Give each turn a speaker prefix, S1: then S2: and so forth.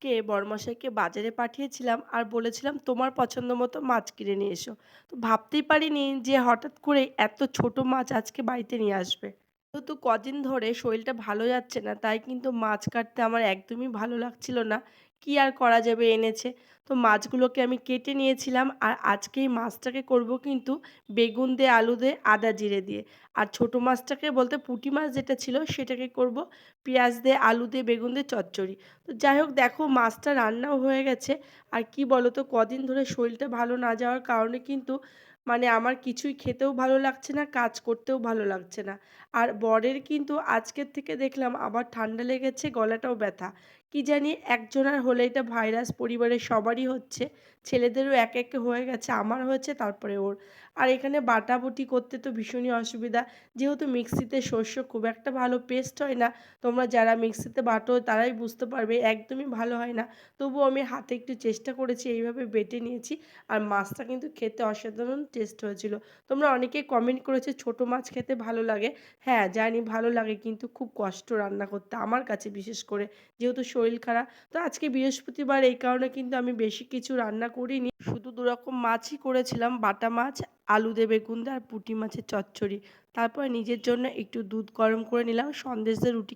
S1: আজকে বড়মশাইকে বাজারে পাঠিয়েছিলাম আর বলেছিলাম তোমার পছন্দ মতো মাছ কিনে নিয়ে এসো। তো ভাবতেই পারিনি যে হঠাৎ করে এত ছোট মাছ আজকে বাড়িতে নিয়ে আসবে। যেহেতু কদিন ধরে শরীরটা ভালো যাচ্ছে না, তাই কিন্তু মাছ কাটতে আমার একদমই ভালো লাগছিল না। কি আর করা যাবে, এনেছে। তো মাছগুলোকে আমি কেটে নিয়েছিলাম আর আজকে এই মাছটাকে করব কিন্তু বেগুন দিয়ে, আলু দিয়ে, আদা জিরে দিয়ে। আর ছোট মাছটাকে বলতে পুঁটি মাছ যেটা ছিল সেটাকে করব পেঁয়াজ দিয়ে, আলু দিয়ে, বেগুন দিয়ে চচ্চড়ি। তো যাই হোক, দেখো মাছটা রান্নাও হয়ে গেছে। আর কি বলো তো, কদিন ধরে শরীরটা ভালো না যাওয়ার কারণে কিন্তু মানে আমার কিছুই খেতেও ভালো লাগছে না, কাজ করতেও ভালো লাগছে না। আর বরের কিন্তু আজকের থেকে দেখলাম আবার ঠান্ডা লেগেছে, গলাটাও ব্যথা। কি জানি একজনের হলে এটা ভাইরাস পরিবারের সবারই হচ্ছে। ছেলেদেরও একে একে হয়ে গেছে, আমার হয়েছে তারপরে ওর। আর এখানে বাটাবুটি করতে তো ভীষণই অসুবিধা। যেহেতু মিক্সিতে শস্য খুব একটা ভালো পেস্ট হয় না। তোমরা যারা মিক্সিতে বাটো তারাই বুঝতে পারবে, একদমই ভালো হয় না। তবুও আমি হাতে একটু চেষ্টা করেছি, এইভাবে বেটে নিয়েছি। আর মাছটা কিন্তু খেতে অসাধারণ টেস্ট হয়েছিল। তোমরা অনেকেই কমেন্ট করেছো ছোট মাছ খেতে ভালো লাগে। হ্যাঁ, জানি ভালো লাগে, কিন্তু খুব কষ্ট রান্না করতে আমার কাছে, বিশেষ করে যেহেতু শরীর খারাপ। তো আজকে বৃহস্পতিবার, এই কারণে কিন্তু আমি বেশি কিছু রান্না করিনি। শুধু ২ রকম মাছই করেছিলাম, বাটা মাছ, আলু দিয়ে বেগুন দিয়ে আর পুঁটি মাছের চচ্চড়ি। তারপরে নিজের জন্য একটু দুধ গরম করে নিলাম, সন্দেশ দিয়ে রুটি